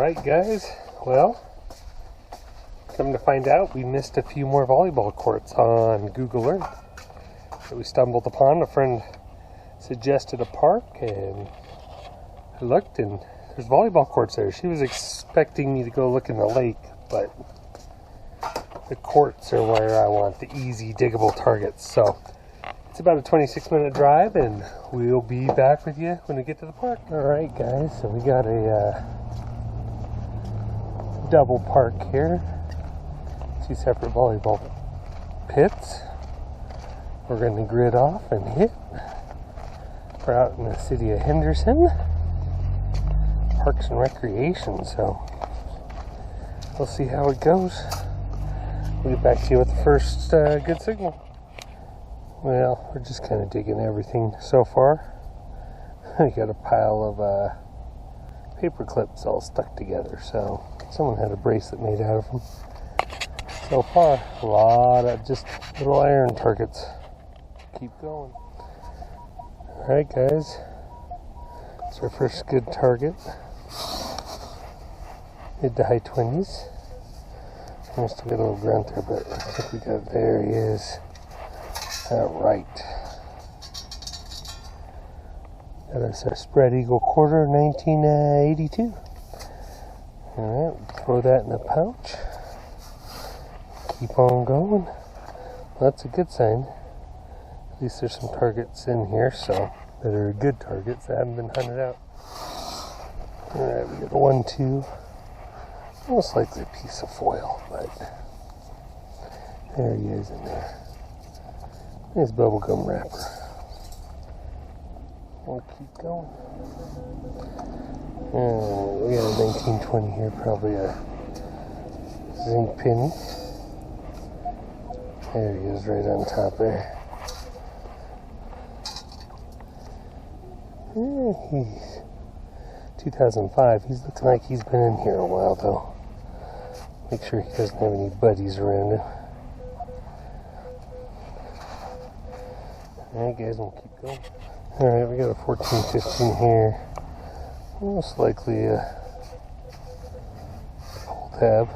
Alright guys, well, come to find out we missed a few more volleyball courts on Google Earth that we stumbled upon. A friend suggested a park and I looked and there's volleyball courts there. She was expecting me to go look in the lake, but the courts are where I want the easy diggable targets. So it's about a 26-minute drive and we'll be back with you when we get to the park. Alright guys, so we got a double park here. 2 separate volleyball pits. We're going to grid off and hit. We're out in the city of Henderson. Parks and Recreation, so we'll see how it goes. We'll get back to you with the first good signal. Well, we're just kind of digging everything so far. We got a pile of paper clips all stuck together, so someone had a bracelet made out of them. So far, a lot of just little iron targets. Keep going. Alright guys, it's our first good target. Mid to high 20s. I still got a little grunt there, but I think we got, there he is. Alright. That is a spread eagle quarter, 1982. Alright, throw that in the pouch. Keep on going. Well, that's a good sign. At least there's some targets in here, so that are good targets that haven't been hunted out. Alright, we got a 1-2. Most likely a piece of foil, but there he is in there. His bubblegum wrapper. We'll keep going. We got a 1920 here, probably a zinc penny. There he is, right on top there. He's 2005. He's looking like he's been in here a while, though. Make sure he doesn't have any buddies around him. Alright guys, we'll keep going. Alright, we got a 14-15 here. Most likely a pull tab.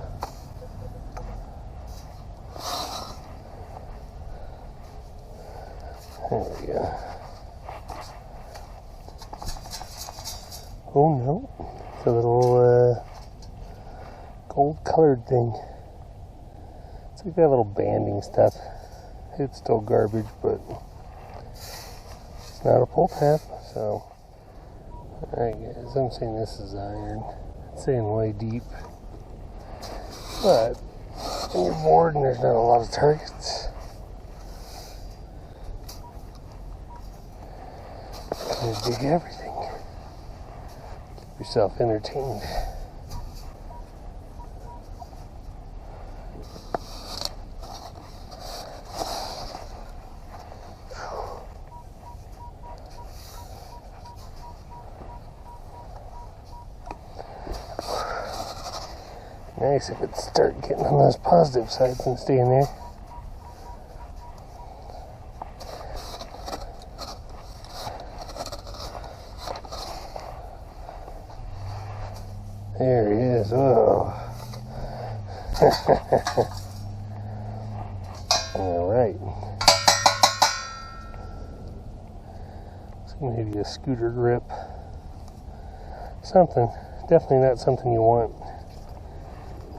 There we go. Oh no, it's a little gold colored thing. It's like that little banding stuff. It's still garbage, but it's not a pull tab, so. Alright guys, I'm saying this is iron. It's saying way deep. But when you're bored and there's not a lot of targets, you can dig everything. Keep yourself entertained. Nice if it start getting on those positive sides and staying there. There he is. Oh. Alright. So maybe a scooter grip. Something. Definitely not something you want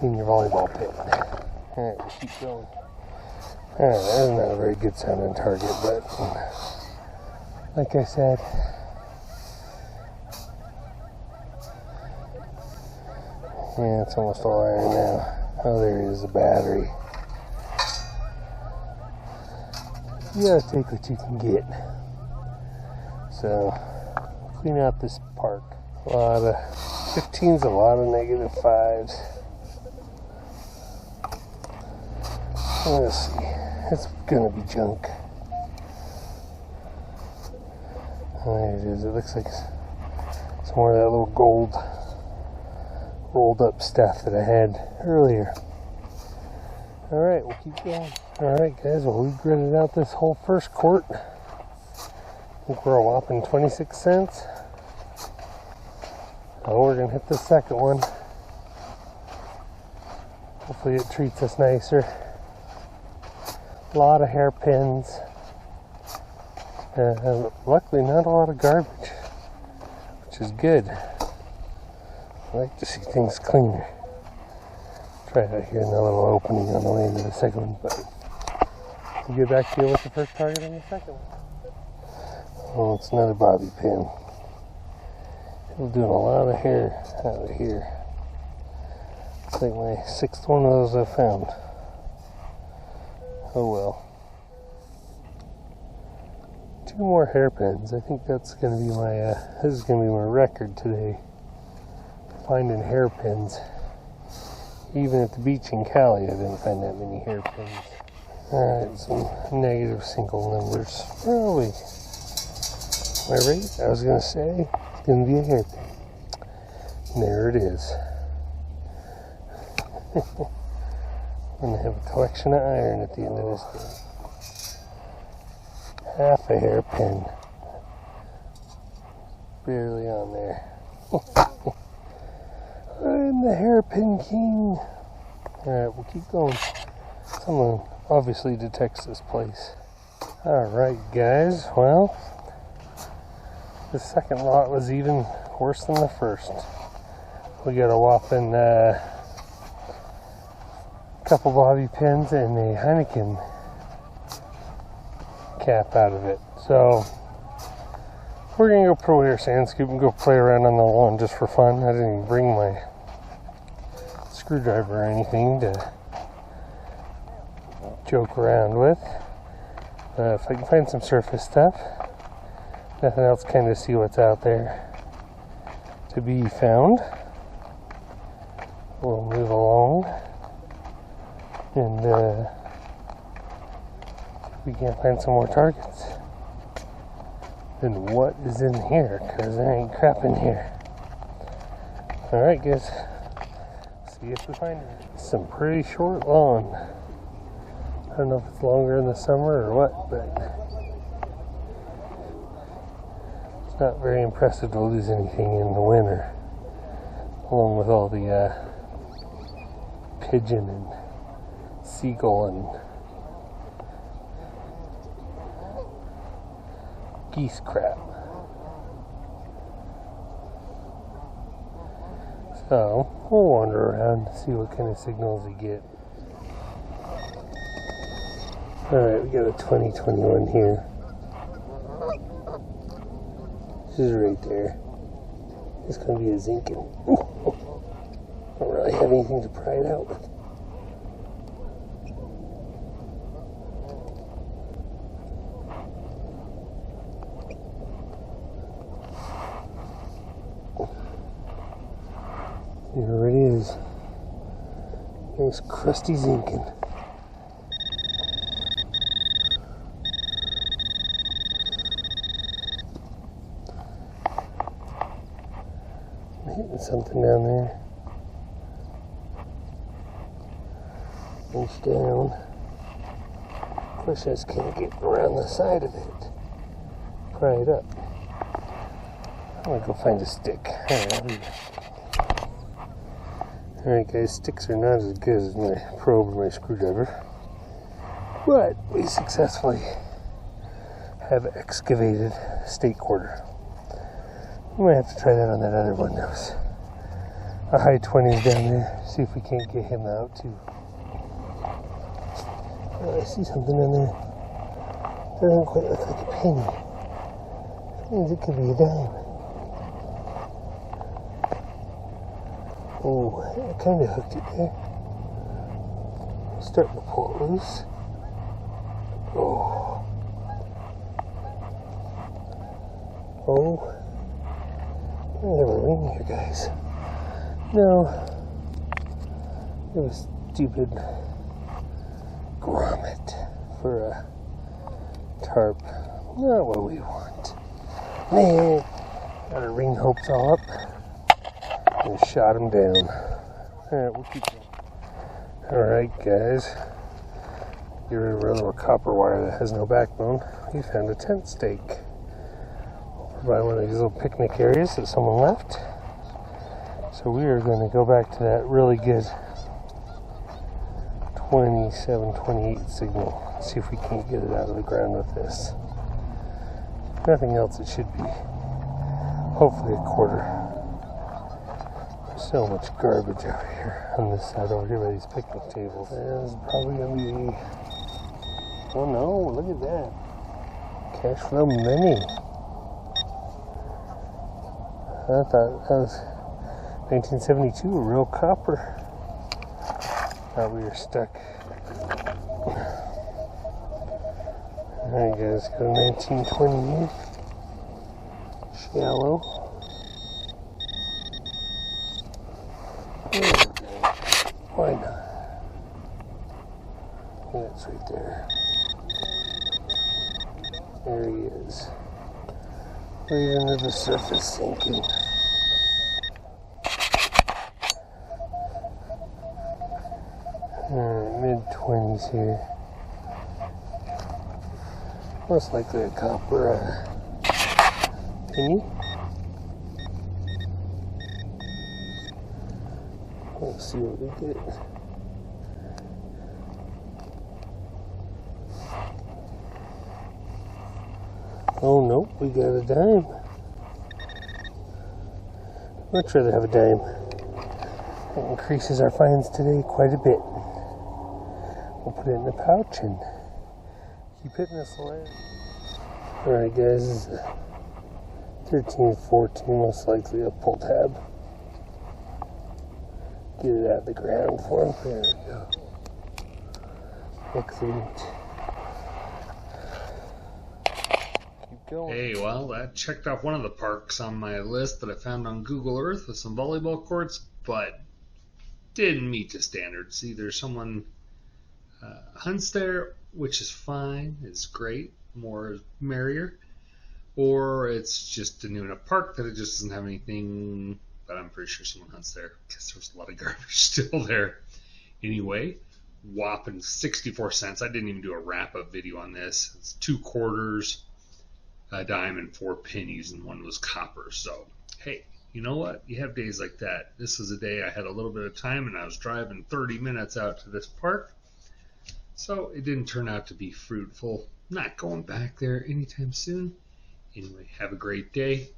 in your volleyball pit. Alright, we'll keep going. Alright, that's not a very good sounding target, but like I said, yeah, it's almost all iron now. Oh, there is a battery. You gotta take what you can get. So, clean out this park. A lot of 15s, a lot of -5s. Let's see. It's gonna be junk. Oh, there it is. It looks like some more of that little gold rolled up stuff that I had earlier. Alright, we'll keep going. Alright guys, well, we gridded out this whole first court. I think we're a whopping 26 cents. Oh, we're gonna hit the second one. Hopefully it treats us nicer. A lot of hairpins. Luckily not a lot of garbage, which is good. I like to see things cleaner. Try it out here in the little opening on the way into the second one, but we'll get back to you with the first target on the second one. Oh, it's another bobby pin. We're doing a lot of hair out of here. It's like my 6th one of those I've found. Oh well. 2 more hairpins. I think that's going to be my, this is going to be my record today. Finding hairpins. Even at the beach in Cali, I didn't find that many hairpins. Alright, some negative single numbers. Probably. Am I right? I was going to say, it's going to be a hairpin. And there it is. I'm going to have a collection of iron at the end of this day. Half a hairpin. Barely on there. I'm the hairpin king. Alright, we'll keep going. Someone obviously detects this place. Alright guys, well, the second lot was even worse than the first. We got a whopping couple bobby pins and a Heineken cap out of it. So we're gonna go pro air sand scoop and go play around on the lawn just for fun. I didn't even bring my screwdriver or anything to joke around with. If I can find some surface stuff, nothing else, kind of see what's out there to be found. We'll move along and we can find some more targets. And what is in here? Because there ain't crap in here. Alright guys, see if we find it. Some pretty short lawn. I don't know if it's longer in the summer or what, but it's not very impressive to lose anything in the winter, along with all the pigeon and seagull and geese crap. So we'll wander around and see what kind of signals we get. Alright, we got a 2021 here. This is right there. It's going to be a zinkin. Don't really have anything to pry it out with. Here it is. Nice crusty zinkin. I'm hitting something down there. Inch down. Of course, I just can't get around the side of it. Pry it up. I'm gonna go find a stick. Alright guys, sticks are not as good as my probe or my screwdriver, but we successfully have excavated a state quarter. We might have to try that on that other one. That was a high 20s down there. See if we can't get him out too. Oh, I see something in there. Doesn't quite look like a penny. That means it could be a dime. Oh, I kind of hooked it there. Starting to pull it loose. Oh. Oh. I have a ring here, guys. No. It was stupid grommet for a tarp. Not what we want. Man, got our ring hopes all up. And shot him down. Alright, we'll keep going. Alright, guys. Get rid of our little copper wire that has no backbone. We found a tent stake over by one of these little picnic areas that someone left. So we are going to go back to that really good 27, 28 signal. Let's see if we can get it out of the ground with this. Nothing else, it should be. Hopefully a quarter. There's so much garbage out here on this side over here by these picnic tables. There's probably gonna be. Oh no, look at that. Cash flow money. I thought that was 1972, a real copper. Thought we were stuck. Alright guys, go to 1928. Shallow. Why not? Yeah, it's right there. There he is. Right under the surface sinking. Alright, mid-20s here. Most likely a copper penny. Let's see what we get. Oh nope, we got a dime. Much rather have a dime. It increases our fines today quite a bit. We'll put it in the pouch and keep hitting this away. Alright guys, this is 13-14, most likely a pull tab. Get it out of the ground for him. There we go. Excellent. Hey, well, that checked off one of the parks on my list that I found on Google Earth with some volleyball courts, but didn't meet the standards. Either someone hunts there, which is fine, it's great, more merrier, or it's just a new enough park that it just doesn't have anything, but I'm pretty sure someone hunts there because there's a lot of garbage still there. Anyway, whopping 64 cents. I didn't even do a wrap-up video on this. It's 2 quarters, a dime, and 4 pennies, and one was copper. So, hey, you know what? You have days like that. This was a day I had a little bit of time, and I was driving 30 minutes out to this park. So it didn't turn out to be fruitful. Not going back there anytime soon. Anyway, have a great day.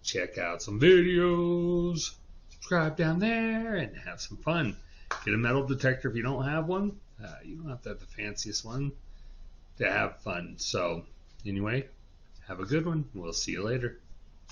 Check out some videos. Subscribe down there and have some fun. Get a metal detector if you don't have one. You don't have to have the fanciest one to have fun. So, anyway, have a good one. We'll see you later.